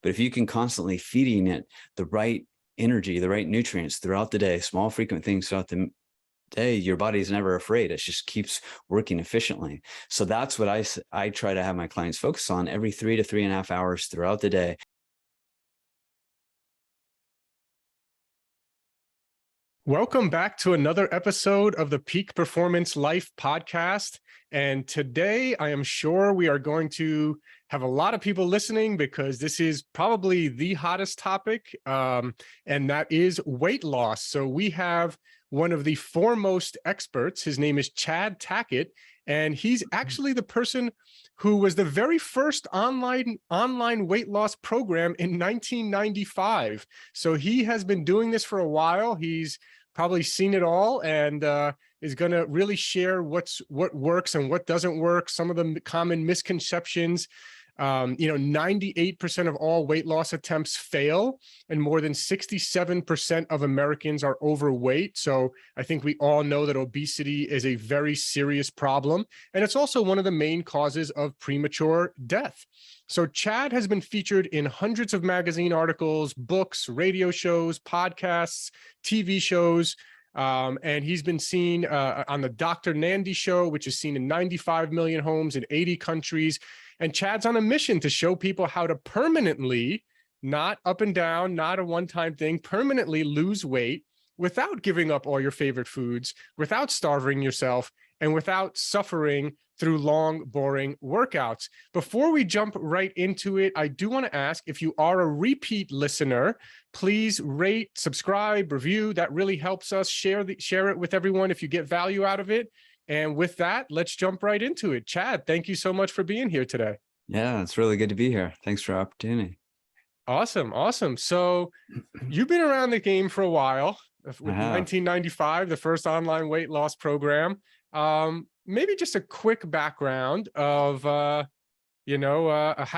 But if you can constantly feeding it the right energy, the right nutrients throughout the day, small frequent things throughout the day, your body's never afraid. It just keeps working efficiently. So that's what I try to have my clients focus on every 3 to 3.5 hours throughout the day. Welcome back to another episode of the Peak Performance Life podcast. And today I am sure we are going to have a lot of people listening because this is probably the hottest topic, and that is weight loss. So we have one of the foremost experts. His name is Chad Tackett, and he's actually the person who was the very first online weight loss program in 1995. So he has been doing this for a while. He's probably seen it all, and is going to really share what works and what doesn't work, some of the common misconceptions. 98% of all weight loss attempts fail, and more than 67% of Americans are overweight. So I think we all know that obesity is a very serious problem, and it's also one of the main causes of premature death. So Chad has been featured in hundreds of magazine articles, books, radio shows, podcasts, TV shows, and he's been seen on the Dr. Nandi Show, which is seen in 95 million homes in 80 countries. And Chad's on a mission to show people how to permanently, not up and down, not a one-time thing, permanently lose weight without giving up all your favorite foods, without starving yourself, and without suffering through long, boring workouts. Before we jump right into it, I do want to ask, if you are a repeat listener, please rate, subscribe, review. That really helps us. Share it with everyone if you get value out of it. And with that, let's jump right into it. Chad, thank you so much for being here today. Yeah, it's really good to be here. Thanks for the opportunity. Awesome. Awesome. So you've been around the game for a while. With 1995, the first online weight loss program. Maybe just a quick background of, how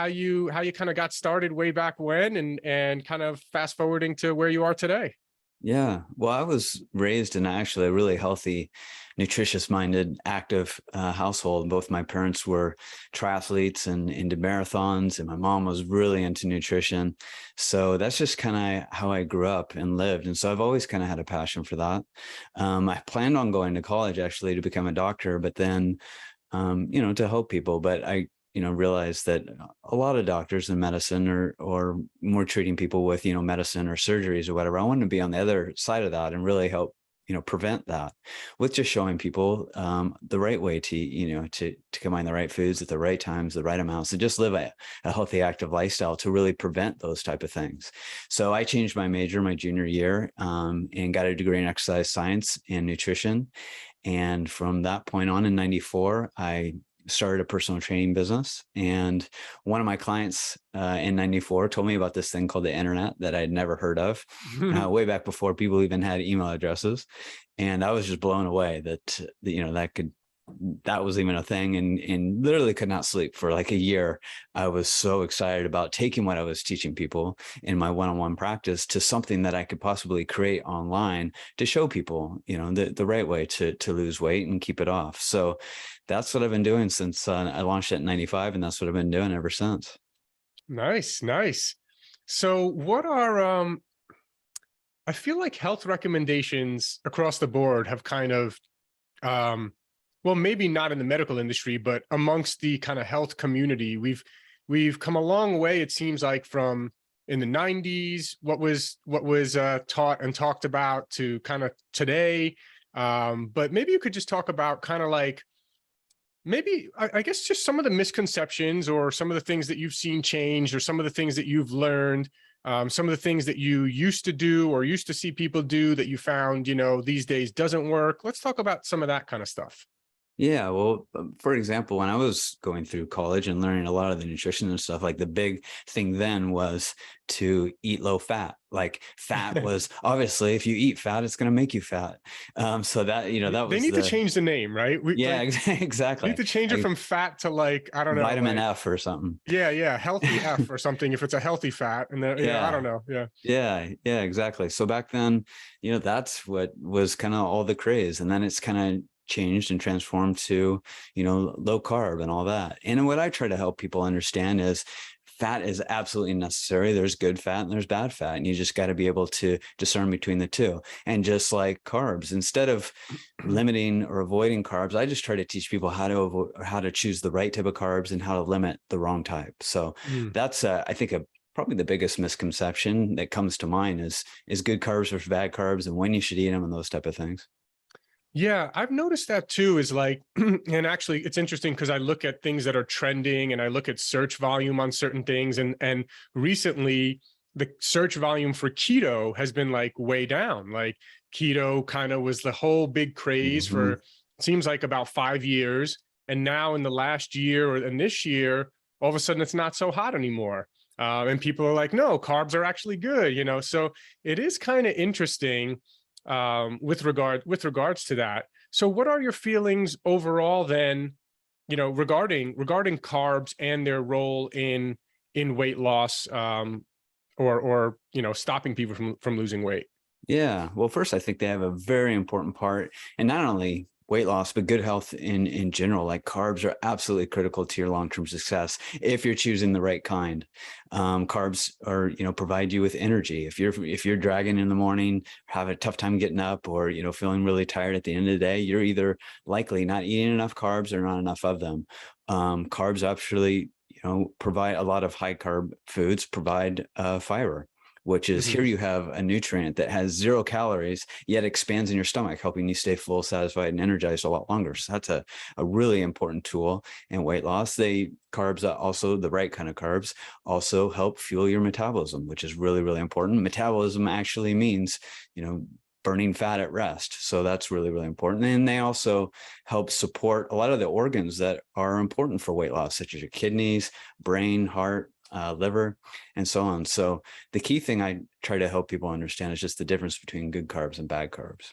you kind of got started way back when, and kind of fast forwarding to where you are today. Yeah, well, I was raised in actually a really healthy, nutritious-minded, active household. Both my parents were triathletes and into marathons, and my mom was really into nutrition. So that's just kind of how I grew up and lived. And so I've always kind of had a passion for that. I planned on going to college actually to become a doctor, but then, to help people. But I realized that a lot of doctors in medicine or more treating people with, medicine or surgeries or whatever, I wanted to be on the other side of that and really help, prevent that with just showing people the right way to combine the right foods at the right times, the right amounts, and just live a healthy, active lifestyle to really prevent those type of things. So I changed my major my junior year and got a degree in exercise science and nutrition. And from that point on in 94, I started a personal training business. And one of my clients in 94 told me about this thing called the internet that I'd never heard of way back before people even had email addresses. And I was just blown away that, that was even a thing, and literally could not sleep for like a year. I was so excited about taking what I was teaching people in my one-on-one practice to something that I could possibly create online to show people, the right way to lose weight and keep it off. So that's what I've been doing since I launched it in 95, and that's what I've been doing ever since. Nice, nice. So what are, I feel like health recommendations across the board have kind of, well, maybe not in the medical industry, but amongst the kind of health community, we've come a long way. It seems like from in the 90s, what was taught and talked about to kind of today. But maybe you could just talk about kind of like, maybe, I guess, just some of the misconceptions or some of the things that you've seen change, or some of the things that you've learned, some of the things that you used to do or used to see people do that you found, these days doesn't work. Let's talk about some of that kind of stuff. Yeah, well, for example, when I was going through college and learning a lot of the nutrition and stuff, like the big thing then was to eat low fat. Like fat was obviously, if you eat fat, it's going to make you fat. So that, that was, they need to change the name, right? Exactly. Need to change it from fat to like, I don't know, vitamin F or something. Yeah. Healthy F or something. If it's a healthy fat, and then, I don't know. Yeah, exactly. So back then, that's what was kind of all the craze. And then it's kind of changed and transformed to, low carb and all that. And what I try to help people understand is fat is absolutely necessary. There's good fat and there's bad fat, and you just got to be able to discern between the two. And just like carbs, instead of limiting or avoiding carbs, I just try to teach people how to avoid, or how to choose the right type of carbs and how to limit the wrong type. So that's, I think, probably the biggest misconception that comes to mind is good carbs versus bad carbs, and when you should eat them, and those type of things. Yeah, I've noticed that too, is like, and actually it's interesting because I look at things that are trending and I look at search volume on certain things. And recently the search volume for keto has been like way down. Like keto kind of was the whole big craze for, it seems like about 5 years. And now in the last year and this year, all of a sudden it's not so hot anymore. And people are like, no, carbs are actually good, you know? So it is kind of interesting with regards to that. So what are your feelings overall then, you know, regarding carbs and their role in weight loss, or you know, stopping people from losing weight? Yeah. Well, first, I think they have a very important part, and not only weight loss, but good health in general. Like carbs are absolutely critical to your long-term success if you're choosing the right kind. Carbs are, you know, provide you with energy. If you're dragging in the morning, have a tough time getting up, or, you know, feeling really tired at the end of the day, you're either likely not eating enough carbs or not enough of them. Carbs actually, you know, provide a lot of high carb foods, provide fiber, which is, here you have a nutrient that has 0 calories, yet expands in your stomach, helping you stay full, satisfied, and energized a lot longer. So that's a really important tool in weight loss. Carbs, also the right kind of carbs, also help fuel your metabolism, which is really, really important. Metabolism actually means, you know, burning fat at rest. So that's really, really important. And they also help support a lot of the organs that are important for weight loss, such as your kidneys, brain, heart, liver, and so on. So the key thing I try to help people understand is just the difference between good carbs and bad carbs.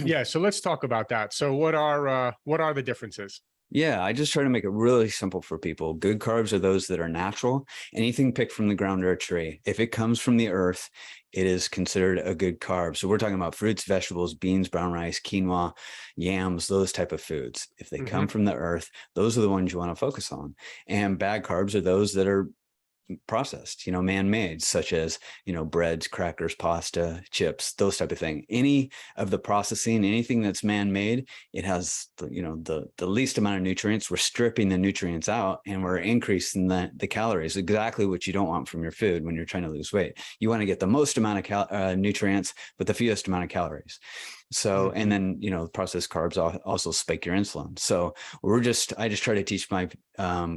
Yeah. So let's talk about that. So what are the differences? Yeah, I just try to make it really simple for people. Good carbs are those that are natural. Anything picked from the ground or a tree. If it comes from the earth, it is considered a good carb. So we're talking about fruits, vegetables, beans, brown rice, quinoa, yams, those type of foods. If they come from the earth, those are the ones you want to focus on. And bad carbs are those that are processed, you know, man-made, such as, you know, breads, crackers, pasta, chips, those type of thing. Any of the processing, anything that's man-made, it has, you know, the least amount of nutrients. We're stripping the nutrients out and we're increasing the calories, exactly what you don't want from your food when you're trying to lose weight. You want to get the most amount of nutrients, but the fewest amount of calories. So, and then, you know, processed carbs also spike your insulin. So I just try to teach my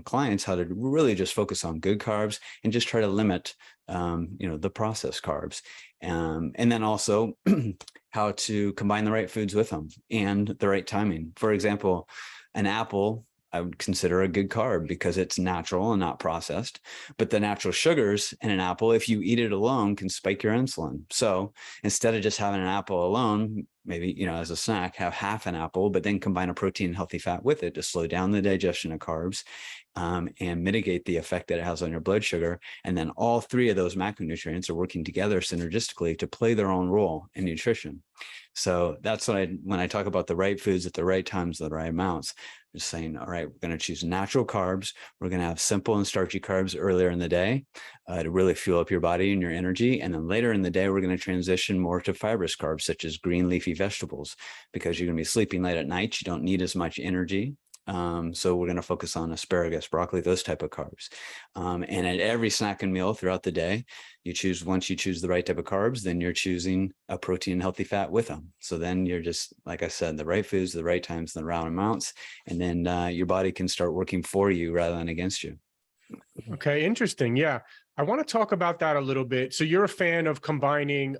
clients how to really just focus on good carbs and just try to limit, you know, the processed carbs. And then also how to combine the right foods with them and the right timing. For example, an apple, I would consider a good carb because it's natural and not processed. But the natural sugars in an apple, if you eat it alone, can spike your insulin. So instead of just having an apple alone, maybe, you know, as a snack, have half an apple, but then combine a protein and healthy fat with it to slow down the digestion of carbs, and mitigate the effect that it has on your blood sugar. And then all 3 of those macronutrients are working together synergistically to play their own role in nutrition. So that's what when I talk about the right foods at the right times, the right amounts, I'm just saying, all right, we're going to choose natural carbs. We're going to have simple and starchy carbs earlier in the day to really fuel up your body and your energy. And then later in the day, we're going to transition more to fibrous carbs, such as green leafy vegetables, because you're going to be sleeping late at night. You don't need as much energy. So we're going to focus on asparagus, broccoli, those type of carbs. And at every snack and meal throughout the day, once you choose the right type of carbs, then you're choosing a protein and healthy fat with them. So then you're just, like I said, the right foods, the right times, the right amounts, and then your body can start working for you rather than against you. Okay, interesting. Yeah. I want to talk about that a little bit. So you're a fan of combining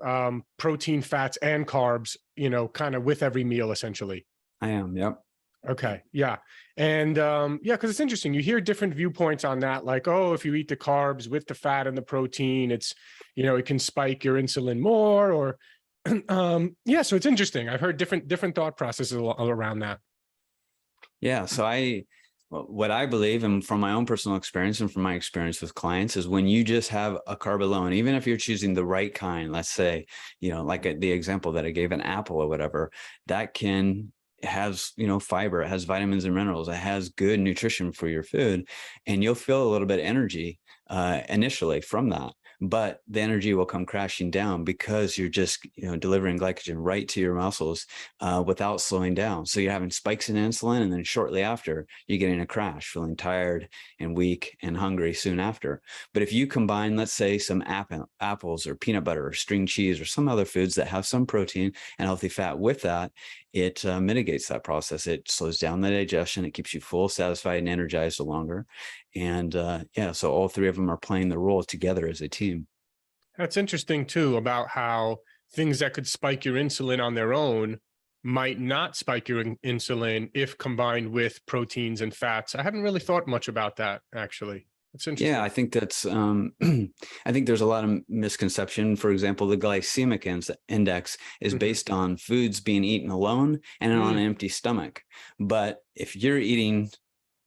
protein, fats, and carbs, you know, kind of with every meal, essentially. I am. Yep. Okay. Yeah. And yeah, because it's interesting. You hear different viewpoints on that, like, oh, if you eat the carbs with the fat and the protein, it's, you know, it can spike your insulin more, or yeah, so it's interesting. I've heard different thought processes around that. Yeah. So what I believe, and from my own personal experience and from my experience with clients, is when you just have a carb alone, even if you're choosing the right kind, let's say, you know, like the example that I gave, an apple or whatever, that has, you know, fiber, it has vitamins and minerals, it has good nutrition for your food, and you'll feel a little bit of energy initially from that. But the energy will come crashing down because you're just, delivering glycogen right to your muscles without slowing down. So you're having spikes in insulin, and then shortly after, you're getting a crash, feeling tired and weak and hungry soon after. But if you combine, let's say, some apples or peanut butter or string cheese or some other foods that have some protein and healthy fat with that, it mitigates that process. It slows down the digestion. It keeps you full, satisfied, and energized longer. And so all three of them are playing the role together as a team. That's interesting too, about how things that could spike your insulin on their own might not spike your insulin if combined with proteins and fats. I haven't really thought much about that, actually. That's interesting. Yeah, I think that's, I think there's a lot of misconception. For example, the glycemic index is based on foods being eaten alone and on an empty stomach. But if you're eating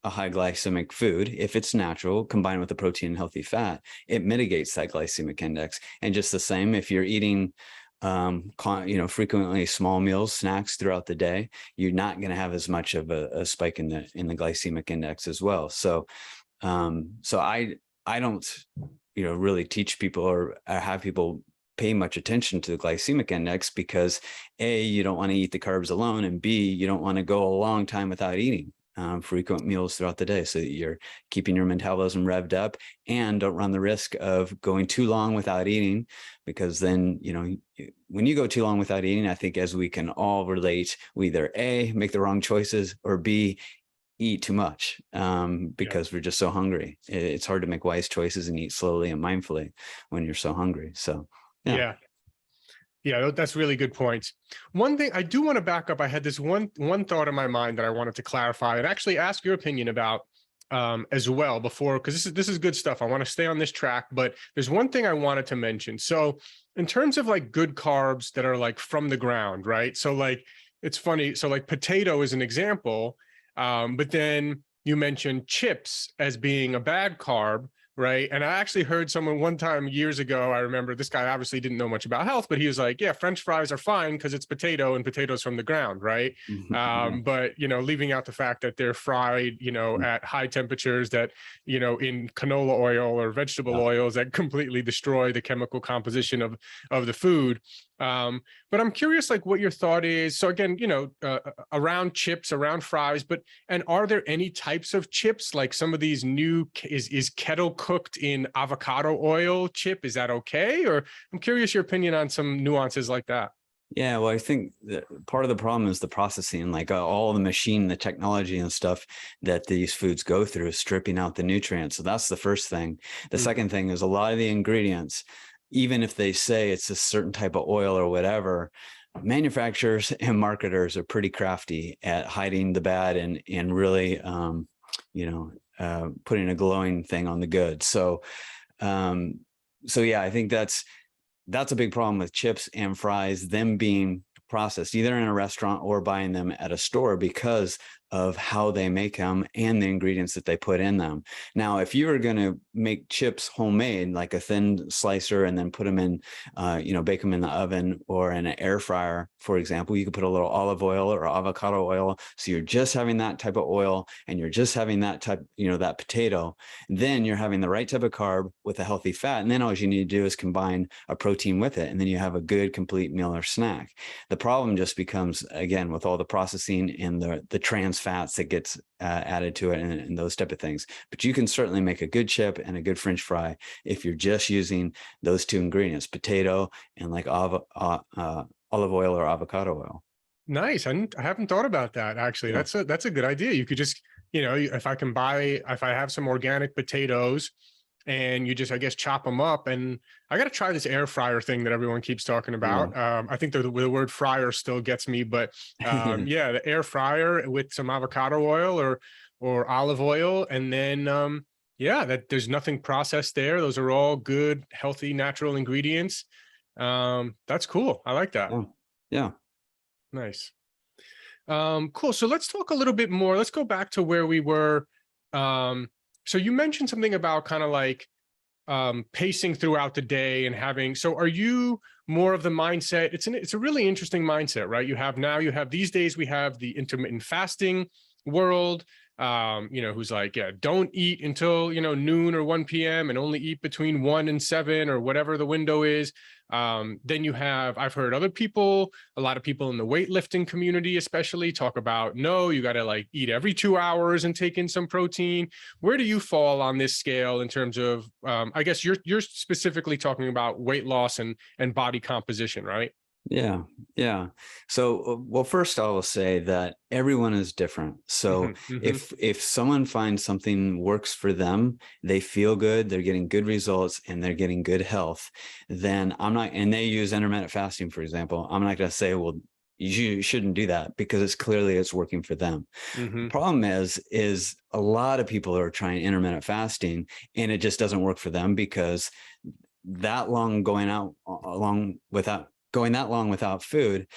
a high glycemic food, if it's natural, combined with the protein and healthy fat, it mitigates that glycemic index. And just the same, if you're eating frequently small meals, snacks throughout the day, you're not going to have as much of a spike in the glycemic index as well. So I don't, really teach people or have people pay much attention to the glycemic index, because A, you don't want to eat the carbs alone, and B, you don't want to go a long time without eating frequent meals throughout the day, so that you're keeping your metabolism revved up and don't run the risk of going too long without eating, because then, when you go too long without eating, I think, as we can all relate, we either A, make the wrong choices, or B, eat too much because we're just so hungry. It's hard to make wise choices and eat slowly and mindfully when you're so hungry. So, yeah, that's really good points. One thing I do want to back up, I had this one thought in my mind that I wanted to clarify and actually ask your opinion about as well before, because this is good stuff. I want to stay on this track, but there's one thing I wanted to mention. So in terms of like good carbs that are like from the ground, right? So like, it's funny. So like potato is an example, but then you mentioned chips as being a bad carb. Right. And I actually heard someone one time years ago, I remember this guy obviously didn't know much about health, but he was like, yeah, French fries are fine because it's potato and potatoes from the ground. Right. But, leaving out the fact that they're fried, at high temperatures that, in canola oil or vegetable oils that completely destroy the chemical composition of the food. But I'm curious, like, what your thought is. So again, around chips, around fries, and are there any types of chips, like some of these new, is kettle cooked in avocado oil chip? Is that okay? Or I'm curious your opinion on some nuances like that. Yeah, well, I think that part of the problem is the processing, like all the machine, the technology and stuff that these foods go through, stripping out the nutrients. So that's the first thing. The second thing is a lot of the ingredients, even if they say it's a certain type of oil or whatever, manufacturers and marketers are pretty crafty at hiding the bad and really, putting a glowing thing on the good. So yeah, I think that's a big problem with chips and fries, them being processed either in a restaurant or buying them at a store, because of how they make them and the ingredients that they put in them. Now, if you were going to make chips homemade, like a thin slicer, and then put them in, bake them in the oven or in an air fryer, for example, you could put a little olive oil or avocado oil. So you're just having that type of oil and you're just having that type, that potato. Then you're having the right type of carb with a healthy fat. And then all you need to do is combine a protein with it. And then you have a good complete meal or snack. The problem just becomes, again, with all the processing and the trans fats that gets added to it and those type of things. But you can certainly make a good chip and a good French fry if you're just using those two ingredients, potato and like olive oil or avocado oil. Nice. I haven't thought about that, actually. Yeah. That's a good idea. You could just, if I have some organic potatoes and you just, I guess, chop them up. And I got to try this air fryer thing that everyone keeps talking about. Yeah. I think the word fryer still gets me, but yeah, the air fryer with some avocado oil or olive oil. And then, that there's nothing processed there. Those are all good, healthy, natural ingredients. That's cool. I like that. Yeah. Nice. Cool. So let's talk a little bit more. Let's go back to where we were. So you mentioned something about kind of like pacing throughout the day and having, so are you more of the mindset? It's a really interesting mindset, right? You have these days, we have the intermittent fasting world. who's like, yeah, don't eat until, noon or 1 p.m. and only eat between 1 and 7 or whatever the window is. Then you have, I've heard other people, a lot of people in the weightlifting community, especially, talk about, no, you got to like eat every 2 hours and take in some protein. Where do you fall on this scale in terms of, I guess you're specifically talking about weight loss and body composition, right? Yeah. Yeah. So, well, first I will say that everyone is different. So if someone finds something works for them, they feel good, they're getting good results, and they're getting good health, then I'm not, and they use intermittent fasting, for example, I'm not going to say, well, you shouldn't do that, because it's working for them. The problem is a lot of people are trying intermittent fasting and it just doesn't work for them, because that long going that long without food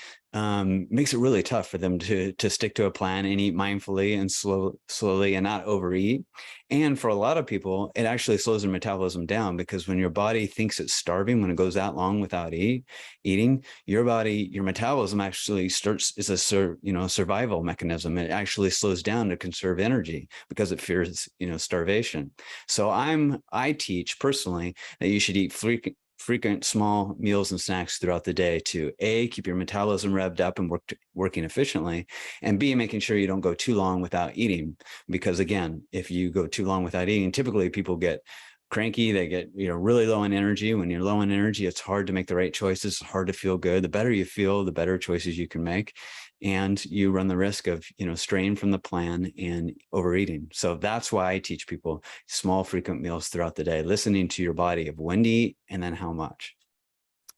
makes it really tough for them to stick to a plan and eat mindfully and slowly and not overeat. And for a lot of people, it actually slows their metabolism down, because when your body thinks it's starving, when it goes that long without eating, your metabolism actually is a survival mechanism. It actually slows down to conserve energy because it fears starvation. So I teach personally that you should eat frequent small meals and snacks throughout the day to A, keep your metabolism revved up and working efficiently, and B, making sure you don't go too long without eating. Because again, if you go too long without eating, typically people get cranky, they get really low in energy. When you're low in energy, it's hard to make the right choices, it's hard to feel good. The better you feel, the better choices you can make, and you run the risk of straying from the plan and overeating. So that's why I teach people small frequent meals throughout the day, listening to your body of when to eat and then how much.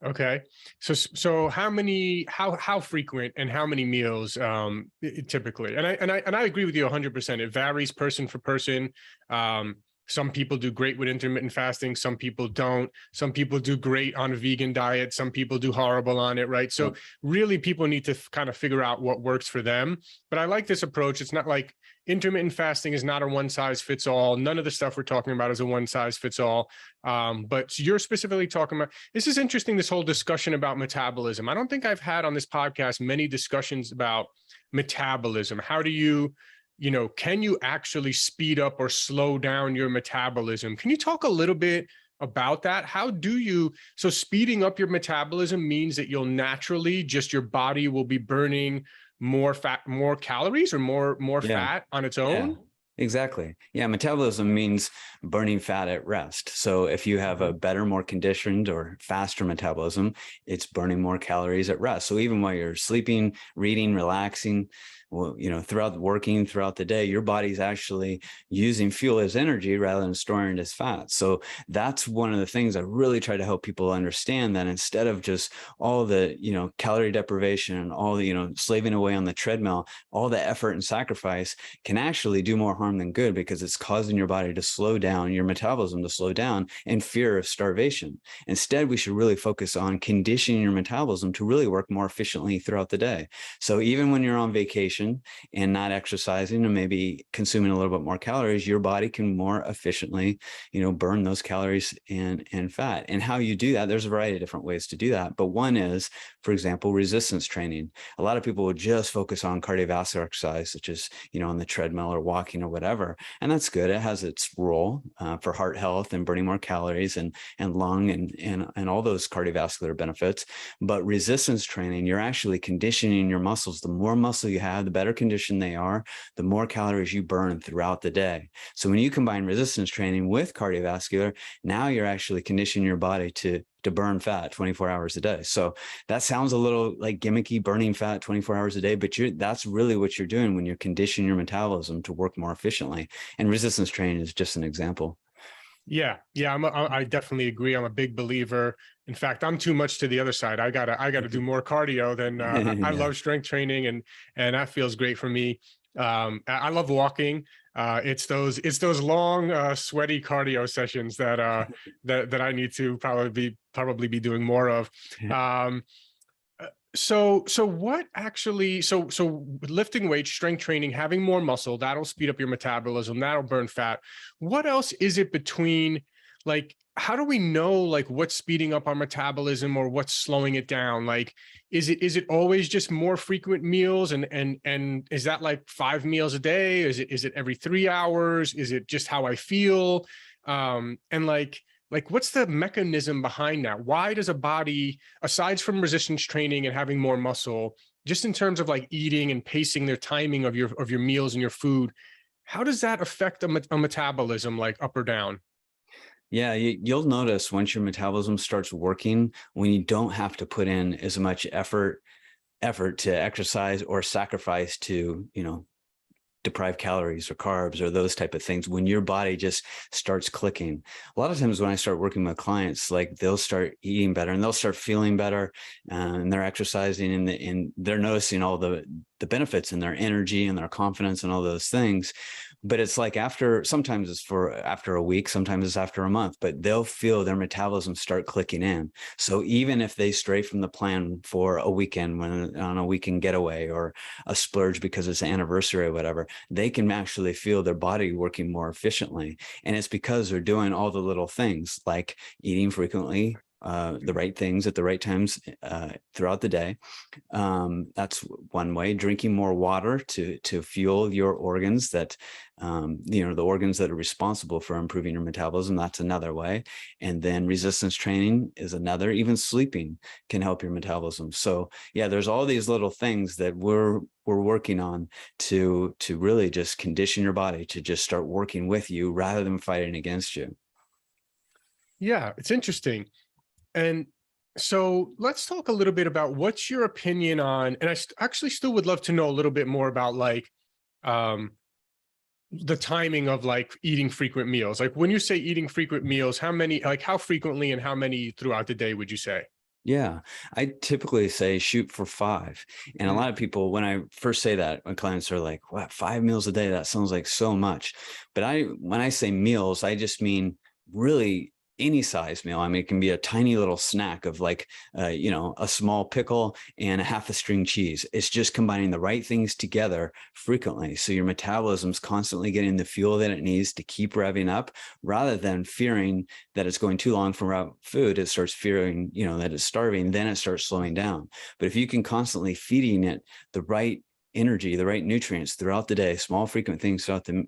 Okay. So how frequent and how many meals typically? And I agree with you 100%. It varies person for person. Some people do great with intermittent fasting. Some people don't. Some people do great on a vegan diet. Some people do horrible on it, right? So really people need to kind of figure out what works for them. But I like this approach. It's not like intermittent fasting is not a one size fits all. None of the stuff we're talking about is a one size fits all. But you're specifically talking about, this is interesting, this whole discussion about metabolism. I don't think I've had on this podcast many discussions about metabolism. How do you, can you actually speed up or slow down your metabolism? Can you talk a little bit about that? So speeding up your metabolism means that you'll naturally, just your body will be burning more fat, more calories, or more fat on its own? Yeah. Exactly. Yeah. Metabolism means burning fat at rest. So if you have a better, more conditioned or faster metabolism, it's burning more calories at rest. So even while you're sleeping, reading, relaxing, working throughout the day, your body's actually using fuel as energy rather than storing it as fat. So that's one of the things I really try to help people understand, that instead of just all the, calorie deprivation and all the, slaving away on the treadmill, all the effort and sacrifice can actually do more harm than good, because it's causing your body to slow down, your metabolism to slow down in fear of starvation. Instead, we should really focus on conditioning your metabolism to really work more efficiently throughout the day. So even when you're on vacation and not exercising and maybe consuming a little bit more calories, your body can more efficiently, burn those calories and fat. And how you do that, there's a variety of different ways to do that. But one is, for example, resistance training. A lot of people will just focus on cardiovascular exercise, such as, on the treadmill or walking or whatever. And that's good. It has its role for heart health and burning more calories and lung and all those cardiovascular benefits. But resistance training, you're actually conditioning your muscles. The more muscle you have, the better condition they are, the more calories you burn throughout the day. So when you combine resistance training with cardiovascular, now you're actually conditioning your body to burn fat 24 hours a day. So that sounds a little like gimmicky, burning fat 24 hours a day, but that's really what you're doing when you're conditioning your metabolism to work more efficiently. And resistance training is just an example. Yeah. I definitely agree. I'm a big believer. In fact, I'm too much to the other side. I gotta do more cardio than I love strength training, and that feels great for me. I love walking. It's those long, sweaty cardio sessions that I need to probably be doing more of. So what actually, so lifting weights, strength training, having more muscle, that'll speed up your metabolism, that'll burn fat. What else is it between, like, how do we know like what's speeding up our metabolism or what's slowing it down? Like, is it always just more frequent meals, and is that like 5 meals a day? Is it every 3 hours? Is it just how I feel? And like what's the mechanism behind that? Why does a body, aside from resistance training and having more muscle, just in terms of like eating and pacing their timing of your meals and your food, how does that affect a metabolism, like up or down? Yeah, you'll notice once your metabolism starts working, when you don't have to put in as much effort to exercise or sacrifice to, deprive calories or carbs or those type of things, when your body just starts clicking. A lot of times when I start working with clients, like they'll start eating better and they'll start feeling better, and they're exercising, and they're noticing all the benefits in their energy and their confidence and all those things. But it's like sometimes it's after a week, sometimes it's after a month, but they'll feel their metabolism start clicking in. So even if they stray from the plan for a weekend, when on a weekend getaway or a splurge because it's an anniversary or whatever, they can actually feel their body working more efficiently. And it's because they're doing all the little things like eating frequently, the right things at the right times throughout the day. That's one way. Drinking more water to fuel your organs the organs that are responsible for improving your metabolism. That's another way. And then resistance training is another. Even sleeping can help your metabolism. So yeah, there's all these little things that we're working on to really just condition your body to just start working with you rather than fighting against you. Yeah, it's interesting. And so let's talk a little bit about what's your opinion on, and actually still would love to know a little bit more about like um, the timing of like eating frequent meals. Like when you say eating frequent meals, how frequently and how many throughout the day would you say? Yeah, I typically say shoot for 5. And a Mm. lot of people, when I first say that, my clients are like, what, 5 meals a day? That sounds like so much. But when I say meals, I just mean really any size meal. I mean, it can be a tiny little snack of like, a small pickle and a half a string cheese. It's just combining the right things together frequently. So your metabolism's constantly getting the fuel that it needs to keep revving up, rather than fearing that it's going too long for food. It starts fearing, that it's starving, then it starts slowing down. But if you can constantly feeding it the right energy, the right nutrients throughout the day, small frequent things throughout the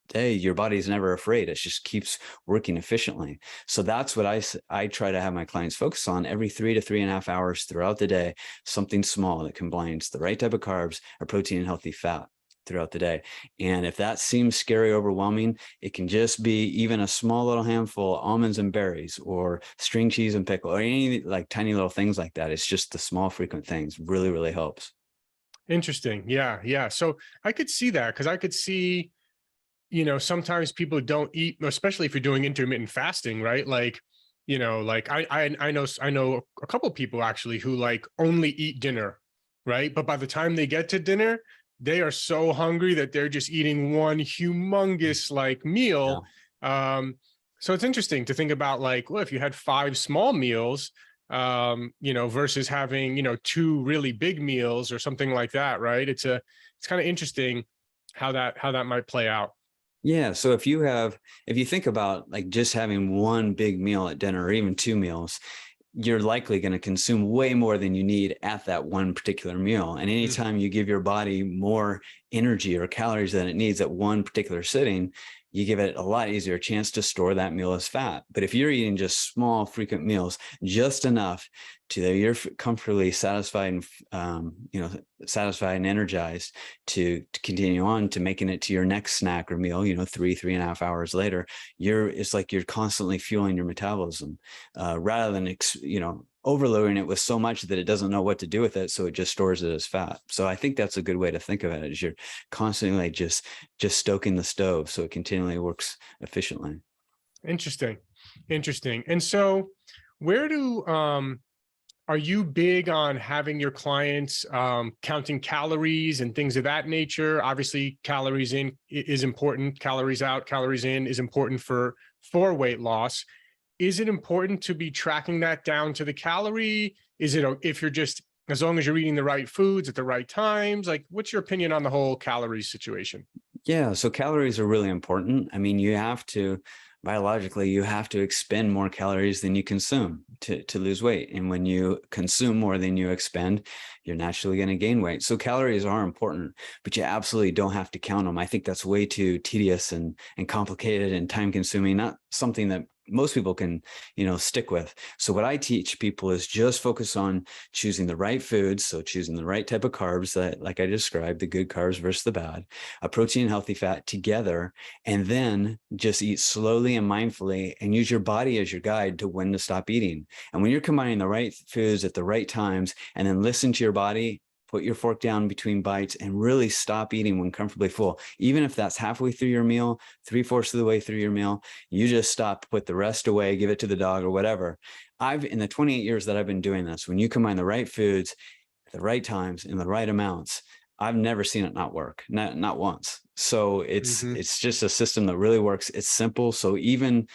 day, your body's never afraid. It just keeps working efficiently. So that's what I try to have my clients focus on every 3 to 3.5 hours throughout the day, something small that combines the right type of carbs, a protein, and healthy fat throughout the day. And if that seems scary, overwhelming, it can just be even a small little handful of almonds and berries or string cheese and pickle or any like tiny little things like that. It's just the small frequent things really, really helps. Interesting. Yeah, yeah. So I could see that, because I could see, sometimes people don't eat, especially if you're doing intermittent fasting, right? Like, like I know a couple people actually who like only eat dinner, right? But by the time they get to dinner, they are so hungry that they're just eating one humongous like Yeah. meal. Um, so it's interesting to think about like, well, if you had 5 small meals, versus having, two really big meals or something like that, right? It's kind of interesting how that might play out. Yeah. So if you think about like just having one big meal at dinner or even 2 meals, you're likely going to consume way more than you need at that one particular meal. And Mm. anytime you give your body more energy or calories than it needs at one particular sitting, you give it a lot easier chance to store that meal as fat. But if you're eating just small, frequent meals, just enough to that you're comfortably satisfied and satisfied and energized to continue on to making it to your next snack or meal, 3.5 hours later, it's like you're constantly fueling your metabolism, rather than overloading it with so much that it doesn't know what to do with it, so it just stores it as fat. So I think that's a good way to think of it, is you're constantly like just stoking the stove so it continually works efficiently. Interesting. Interesting. And so where do are you big on having your clients counting calories and things of that nature? Obviously, calories in is important. Calories out, calories in is important for weight loss. Is it important to be tracking that down to the calorie? Is it, if you're just, as long as you're eating the right foods at the right times? Like, what's your opinion on the whole calories situation? Yeah, so calories are really important. I mean, you have to biologically, you have to expend more calories than you consume to lose weight. And when you consume more than you expend, you're naturally going to gain weight. So calories are important, but you absolutely don't have to count them. I think that's way too tedious and complicated and time consuming, not something that most people can, stick with. So what I teach people is just focus on choosing the right foods. So choosing the right type of carbs that, like I described, the good carbs versus the bad, a protein and healthy fat together, and then just eat slowly and mindfully and use your body as your guide to when to stop eating. And when you're combining the right foods at the right times, and then listen to your body, put your fork down between bites and really stop eating when comfortably full. Even if that's halfway through your meal, 3/4 of the way through your meal, you just stop, put the rest away, give it to the dog or whatever. In the 28 years that I've been doing this, when you combine the right foods at the right times in the right amounts, I've never seen it not work, not once. So it's just a system that really works. It's simple. So even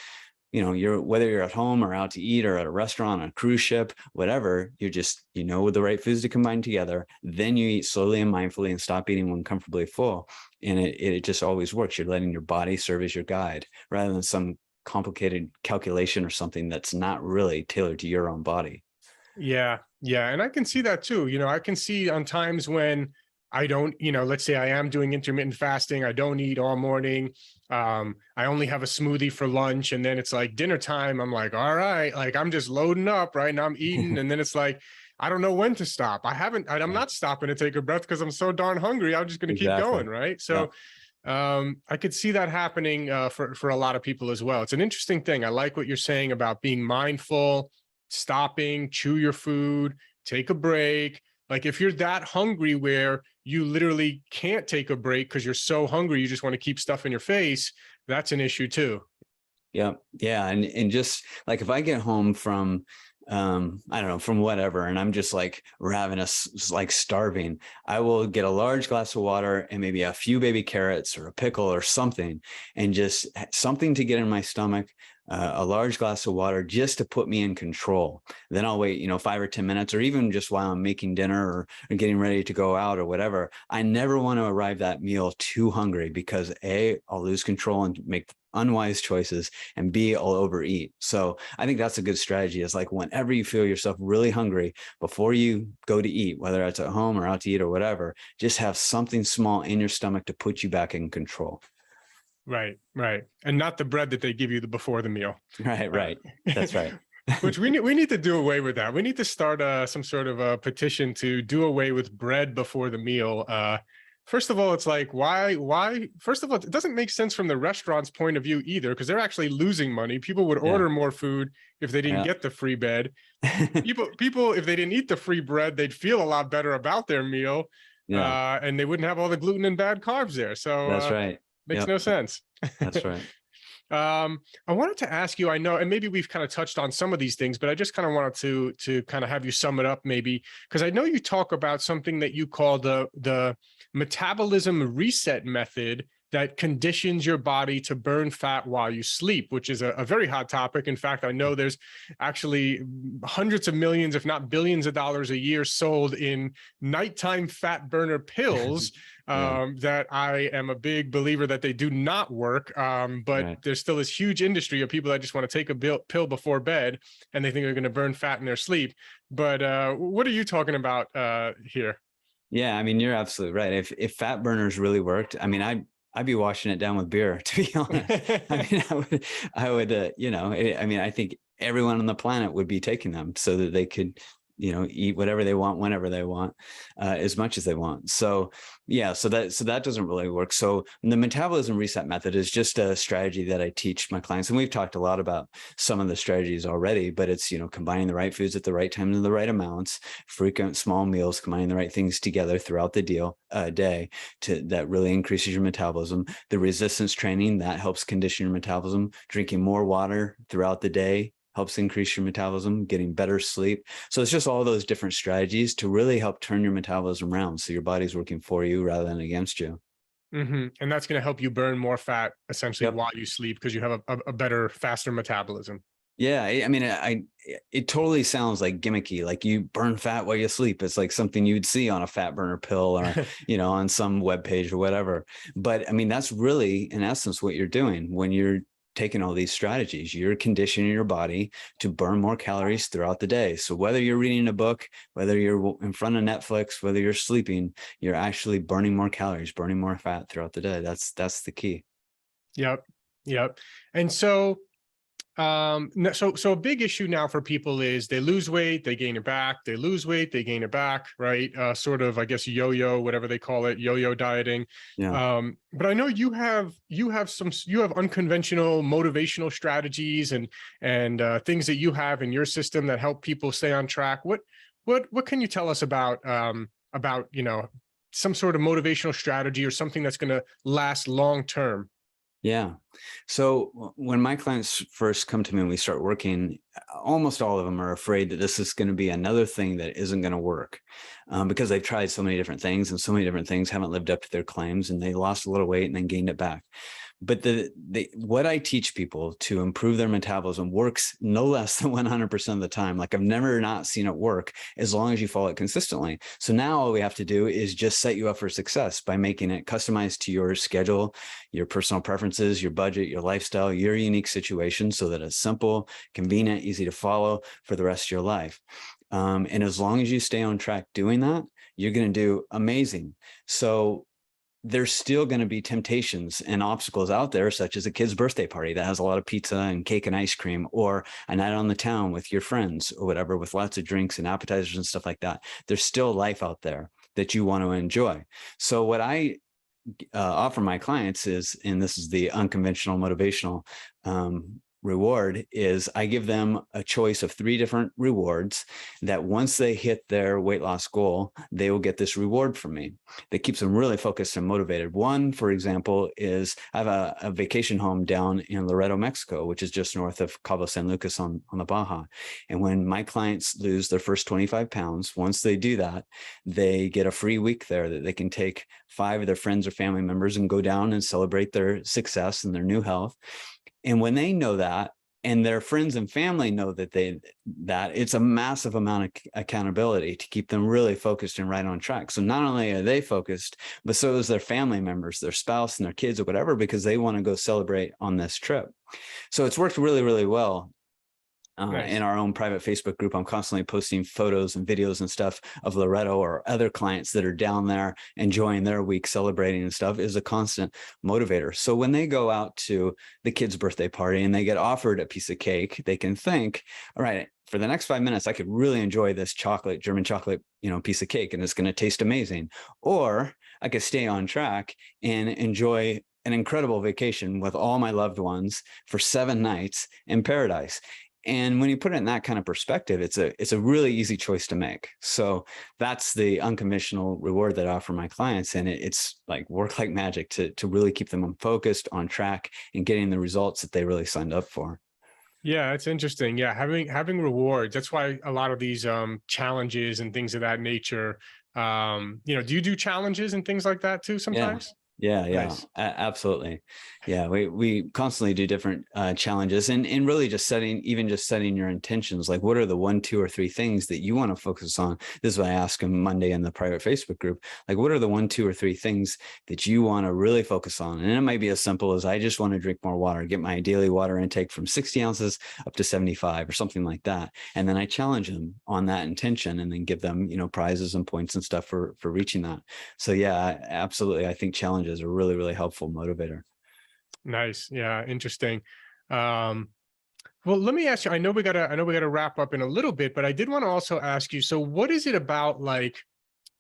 whether you're at home or out to eat or at a restaurant, on a cruise ship, whatever, you're just, with the right foods to combine together, then you eat slowly and mindfully and stop eating when comfortably full. And it just always works. You're letting your body serve as your guide rather than some complicated calculation or something that's not really tailored to your own body. Yeah. Yeah. And I can see that too. I can see on times when I don't, let's say I am doing intermittent fasting. I don't eat all morning. I only have a smoothie for lunch. And then it's like dinner time. I'm like, all right, like I'm just loading up right now. I'm eating. And then it's like, I don't know when to stop. I'm not stopping to take a breath because I'm so darn hungry. I'm just going to keep going. Right. So I could see that happening for a lot of people as well. It's an interesting thing. I like what you're saying about being mindful, stopping, chew your food, take a break. Like if you're that hungry where you literally can't take a break because you're so hungry, you just want to keep stuff in your face, that's an issue too. Yeah. Yeah. And just like if I get home from, I don't know, from whatever, and I'm just like ravenous, like starving, I will get a large glass of water and maybe a few baby carrots or a pickle or something, and just something to get in my stomach. A large glass of water just to put me in control. Then I'll wait, 5 or 10 minutes, or even just while I'm making dinner or getting ready to go out or whatever. I never want to arrive that meal too hungry because A, I'll lose control and make unwise choices, and B, I'll overeat. So I think that's a good strategy, is like whenever you feel yourself really hungry, before you go to eat, whether it's at home or out to eat or whatever, just have something small in your stomach to put you back in control. Right. And not the bread that they give you before the meal. Right. That's right. Which we need to do away with that. We need to start some sort of a petition to do away with bread before the meal. First of all, it's like, why? First of all, it doesn't make sense from the restaurant's point of view either, because they're actually losing money. People would order more food if they didn't get the free bread. People, if they didn't eat the free bread, they'd feel a lot better about their meal. And they wouldn't have all the gluten and bad carbs there. So that's right. Makes no sense. That's right. I wanted to ask you, I know, and maybe we've kind of touched on some of these things, but I just kind of wanted to kind of have you sum it up maybe, because I know you talk about something that you call the metabolism reset method that conditions your body to burn fat while you sleep, which is a very hot topic. In fact, I know there's actually hundreds of millions, if not billions of dollars a year sold in nighttime fat burner pills that I am a big believer that they do not work. But there's still this huge industry of people that just want to take a pill before bed and they think they're going to burn fat in their sleep. But what are you talking about here? Yeah, I mean, you're absolutely right. If fat burners really worked, I mean, I'd be washing it down with beer, to be honest. I mean, I would, I think everyone on the planet would be taking them so that they could, eat whatever they want, whenever they want, as much as they want. So so that doesn't really work. So the metabolism reset method is just a strategy that I teach my clients. And we've talked a lot about some of the strategies already, but it's, combining the right foods at the right time and the right amounts, frequent small meals, combining the right things together throughout the day that really increases your metabolism. The resistance training that helps condition your metabolism, drinking more water throughout the day helps increase your metabolism, getting better sleep. So it's just all those different strategies to really help turn your metabolism around so your body's working for you rather than against you. And that's going to help you burn more fat essentially while you sleep because you have a better, faster metabolism. Yeah, I mean, it totally sounds like gimmicky, like you burn fat while you sleep. It's like something you'd see on a fat burner pill or, on some web page or whatever. But I mean, that's really, in essence, what you're doing when you're taking all these strategies. You're conditioning your body to burn more calories throughout the day. So whether you're reading a book, whether you're in front of Netflix, whether you're sleeping, you're actually burning more calories, burning more fat throughout the day. That's the key. Yep. Yep. And so, so a big issue now for people is they lose weight, they gain it back, they lose weight, they gain it back, right? Sort of, I guess, yo-yo, whatever they call it, yo-yo dieting. Yeah. But I know you have unconventional motivational strategies and things that you have in your system that help people stay on track. What can you tell us about some sort of motivational strategy or something that's going to last long term? Yeah. So when my clients first come to me and we start working, almost all of them are afraid that this is going to be another thing that isn't going to work, because they've tried so many different things and so many different things haven't lived up to their claims, and they lost a little weight and then gained it back. But what I teach people to improve their metabolism works no less than 100% of the time. Like, I've never not seen it work as long as you follow it consistently. So now all we have to do is just set you up for success by making it customized to your schedule, your personal preferences, your budget, your lifestyle, your unique situation, so that it's simple, convenient, easy to follow for the rest of your life. And as long as you stay on track doing that, you're going to do amazing. So there's still going to be temptations and obstacles out there, such as a kid's birthday party that has a lot of pizza and cake and ice cream, or a night on the town with your friends or whatever, with lots of drinks and appetizers and stuff like that. There's still life out there that you want to enjoy. So what I offer my clients is, and this is the unconventional motivational reward, is I give them a choice of 3 different rewards that once they hit their weight loss goal, they will get this reward from me that keeps them really focused and motivated. One, for example, is I have a vacation home down in Loreto, Mexico, which is just north of Cabo San Lucas on the Baja. And when my clients lose their first 25 pounds, once they do that, they get a free week there that they can take 5 of their friends or family members and go down and celebrate their success and their new health. And when they know that, and their friends and family know that it's a massive amount of accountability to keep them really focused and right on track. So not only are they focused, but so is their family members, their spouse and their kids or whatever, because they want to go celebrate on this trip. So it's worked really, really well. Nice. In our own private Facebook group, I'm constantly posting photos and videos and stuff of Loreto or other clients that are down there enjoying their week, celebrating and stuff, is a constant motivator. So when they go out to the kid's birthday party and they get offered a piece of cake, they can think, all right, for the next 5 minutes, I could really enjoy this chocolate, German chocolate, piece of cake, and it's going to taste amazing. Or I could stay on track and enjoy an incredible vacation with all my loved ones for 7 nights in paradise. And when you put it in that kind of perspective, it's a really easy choice to make. So that's the unconventional reward that I offer my clients. And it's like work like magic to really keep them focused, on track, and getting the results that they really signed up for. Yeah, it's interesting. Yeah, having rewards. That's why a lot of these challenges and things of that nature. Do you do challenges and things like that too sometimes? Yeah, nice. Absolutely. Yeah, we constantly do different challenges, and really just setting your intentions. Like, what are the 1, 2, or 3 things that you want to focus on? This is what I ask them Monday in the private Facebook group. Like, what are the 1, 2, or 3 things that you want to really focus on? And it might be as simple as, I just want to drink more water, get my daily water intake from 60 ounces up to 75 or something like that. And then I challenge them on that intention, and then give them, prizes and points and stuff for reaching that. So yeah, absolutely. I think challenges are really, really helpful motivator. Nice. Yeah. Interesting. Well, let me ask you, I know we gotta wrap up in a little bit, but I did want to also ask you, so what is it about like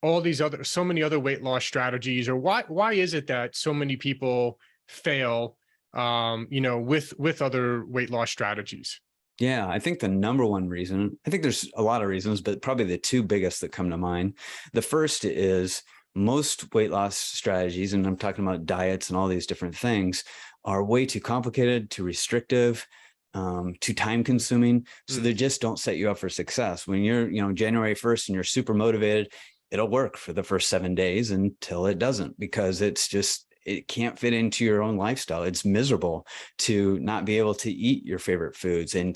so many other weight loss strategies, or why is it that so many people fail, with other weight loss strategies? Yeah, I think the number one reason, I think there's a lot of reasons, but probably the 2 biggest that come to mind. The first is, most weight loss strategies, and I'm talking about diets and all these different things, are way too complicated, too restrictive, too time consuming. So they just don't set you up for success. When you're, January 1st and you're super motivated, it'll work for the first 7 days until it doesn't, because it's just, it can't fit into your own lifestyle. It's miserable to not be able to eat your favorite foods and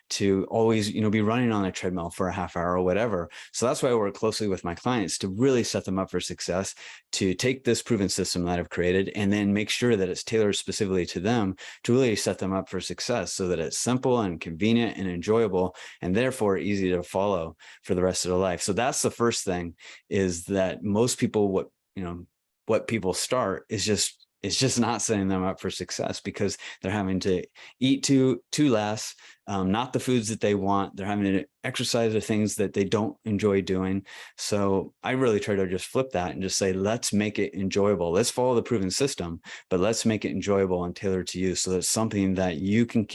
to always, be running on a treadmill for a half hour or whatever. So that's why I work closely with my clients to really set them up for success, to take this proven system that I've created and then make sure that it's tailored specifically to them to really set them up for success so that it's simple and convenient and enjoyable and therefore easy to follow for the rest of their life. So that's the first thing, is that most people, what people start is just not setting them up for success, because they're having to eat too less, not the foods that they want. They're having to exercise the things that they don't enjoy doing. So I really try to just flip that and just say, let's make it enjoyable. Let's follow the proven system, but let's make it enjoyable and tailored to you. So it's something that you can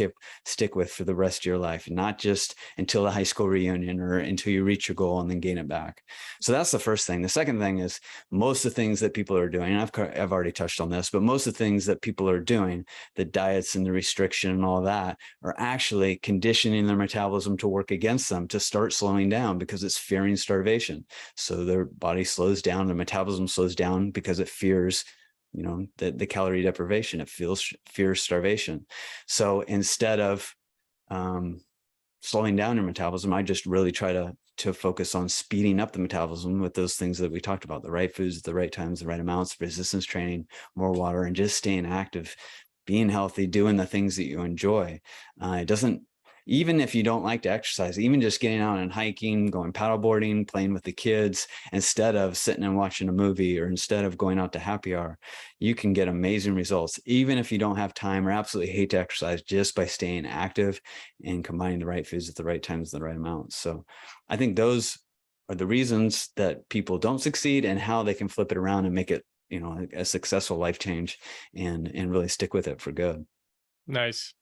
stick with for the rest of your life, not just until the high school reunion or until you reach your goal and then gain it back. So that's the first thing. The second thing is most of the things that people are doing, and I've already touched on this, but most of the things that people are doing, the diets and the restriction and all that, are actually conditioning their metabolism to work against them, to start slowing down, because it's fearing starvation. So their body slows down, their metabolism slows down because it fears, the calorie deprivation. It fears starvation. So instead of slowing down your metabolism, I just really try to focus on speeding up the metabolism with those things that we talked about: the right foods at the right times, the right amounts, resistance training, more water, and just staying active, being healthy, doing the things that you enjoy. It doesn't, even if you don't like to exercise, even just getting out and hiking, going paddleboarding, playing with the kids, instead of sitting and watching a movie, or instead of going out to happy hour, you can get amazing results, even if you don't have time or absolutely hate to exercise, just by staying active and combining the right foods at the right times, the right amounts. So I think those are the reasons that people don't succeed, and how they can flip it around and make it, a successful life change and really stick with it for good. Nice.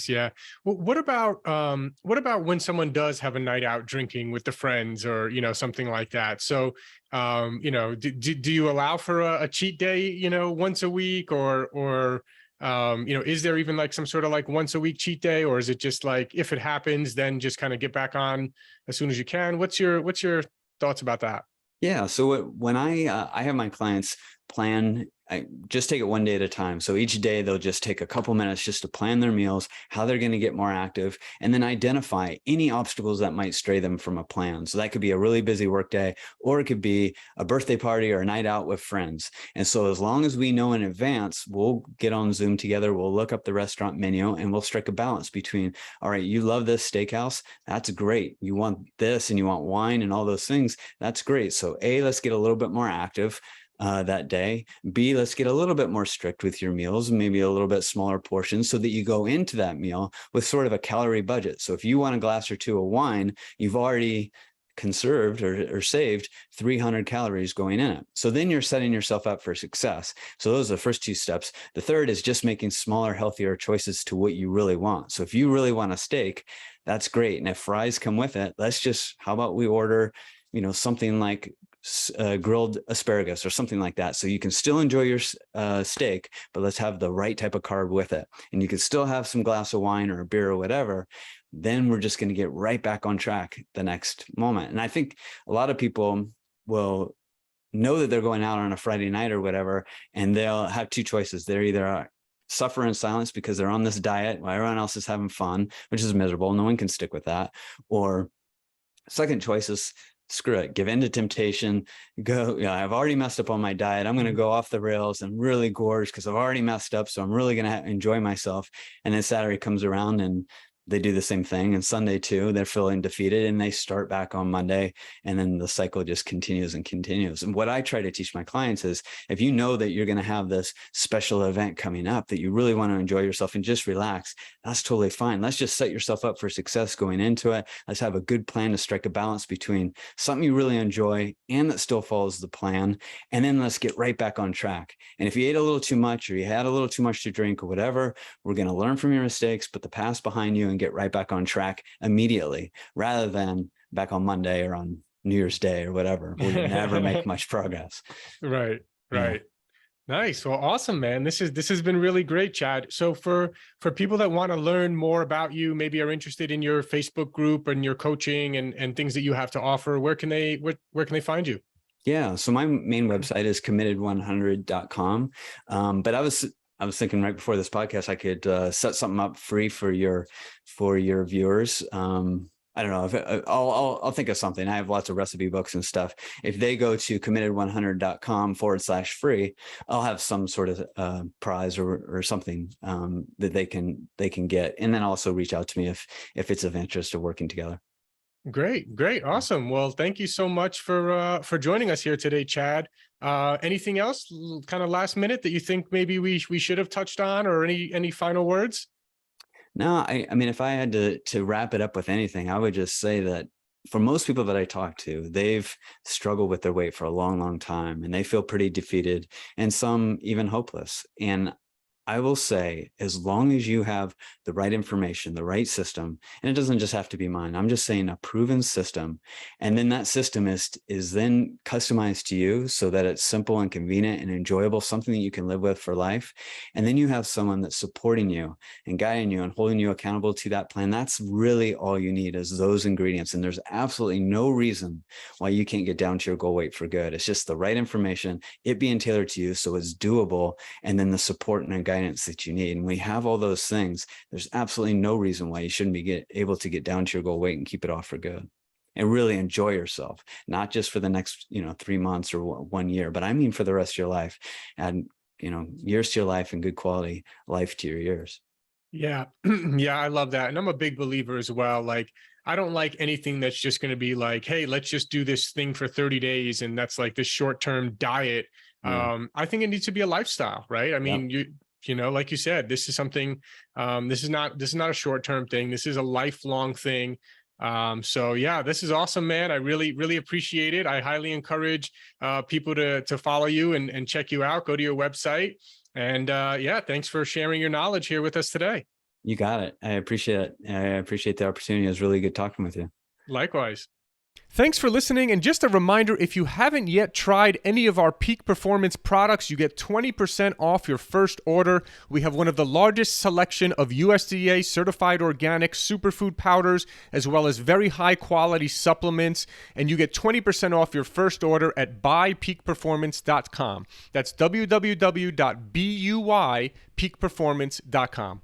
Yeah. Well, what about when someone does have a night out drinking with the friends, or, something like that? So, do you allow for a cheat day, once a week, or, is there even like some sort of like once a week cheat day, or is it just like, if it happens, then just kind of get back on as soon as you can? What's your thoughts about that? Yeah. So when I have my clients plan, I just take it one day at a time. So each day they'll just take a couple minutes just to plan their meals, how they're going to get more active, and then identify any obstacles that might stray them from a plan. So that could be a really busy work day, or it could be a birthday party or a night out with friends. And so as long as we know in advance, we'll get on Zoom together, we'll look up the restaurant menu, and we'll strike a balance between, all right, you love this steakhouse, that's great. You want this and you want wine and all those things, that's great. So A, let's get a little bit more active that day. B, let's get a little bit more strict with your meals, maybe a little bit smaller portions, so that you go into that meal with sort of a calorie budget. So if you want a glass or two of wine, you've already conserved or saved 300 calories going in it. So then you're setting yourself up for success. So those are the first two steps. The third is just making smaller, healthier choices to what you really want. So if you really want a steak, that's great. And if fries come with it, how about we order, something like grilled asparagus or something like that. So you can still enjoy your steak, but let's have the right type of carb with it. And you can still have some glass of wine or a beer or whatever. Then we're just going to get right back on track the next moment. And I think a lot of people will know that they're going out on a Friday night or whatever, and they'll have two choices. They're either suffer in silence because they're on this diet while everyone else is having fun, which is miserable. No one can stick with that. Or second choice is, screw it, give in to temptation, go, I've already messed up on my diet, I'm going to go off the rails and really gorge because I've already messed up, so I'm really going to enjoy myself. And then Saturday comes around and they do the same thing. And Sunday too, they're feeling defeated and they start back on Monday. And then the cycle just continues and continues. And what I try to teach my clients is, if you know that you're going to have this special event coming up, that you really want to enjoy yourself and just relax, that's totally fine. Let's just set yourself up for success going into it. Let's have a good plan to strike a balance between something you really enjoy and that still follows the plan. And then let's get right back on track. And if you ate a little too much, or you had a little too much to drink or whatever, we're going to learn from your mistakes, put the past behind you, and get right back on track immediately, rather than back on Monday or on New Year's Day or whatever, where you never make much progress. Right. Yeah. Nice. Well, awesome, man. This has been really great, Chad. So for people that want to learn more about you, maybe are interested in your Facebook group and your coaching and things that you have to offer, where can they find you? Yeah. So my main website is committed100.com. But I was thinking right before this podcast, I could set something up free for your viewers. I don't know if I'll think of something. I have lots of recipe books and stuff. If they go to committed100.com/free, I'll have some sort of prize or something that they can get, and then also reach out to me if it's of interest of working together. Great, awesome. Well, thank you so much for joining us here today, Chad. Anything else, kind of last minute, that you think maybe we should have touched on, or any final words? No, I mean, if I had to wrap it up with anything, I would just say that for most people that I talk to, they've struggled with their weight for a long, long time, and they feel pretty defeated, and some even hopeless. And I will say, as long as you have the right information, the right system, and it doesn't just have to be mine, I'm just saying a proven system, and then that system is then customized to you so that it's simple and convenient and enjoyable, something that you can live with for life. And then you have someone that's supporting you and guiding you and holding you accountable to that plan. That's really all you need, is those ingredients. And there's absolutely no reason why you can't get down to your goal weight for good. It's just the right information, it being tailored to you so it's doable, and then the support and guidance that you need. And we have all those things. There's absolutely no reason why you shouldn't be able to get down to your goal weight and keep it off for good, and really enjoy yourself, not just for the next 3 months or 1 year, but I mean for the rest of your life. Add years to your life and good quality life to your years. Yeah. Yeah, I love that. And I'm a big believer as well. Like, I don't like anything that's just going to be like, hey, let's just do this thing for 30 days. And that's like this short-term diet. Yeah. I think it needs to be a lifestyle, right? I mean, Yep. like you said, this is something, this is not a short-term thing. This is a lifelong thing. So yeah, this is awesome, man. I really appreciate it. I highly encourage people to follow you and check you out. Go to your website. And yeah, thanks for sharing your knowledge here with us today. You got it. I appreciate it. I appreciate the opportunity. It was really good talking with you. Likewise. Thanks for listening. And just a reminder, if you haven't yet tried any of our Peak Performance products, you get 20% off your first order. We have one of the largest selection of USDA certified organic superfood powders, as well as very high quality supplements. And you get 20% off your first order at buypeakperformance.com. That's www.buypeakperformance.com.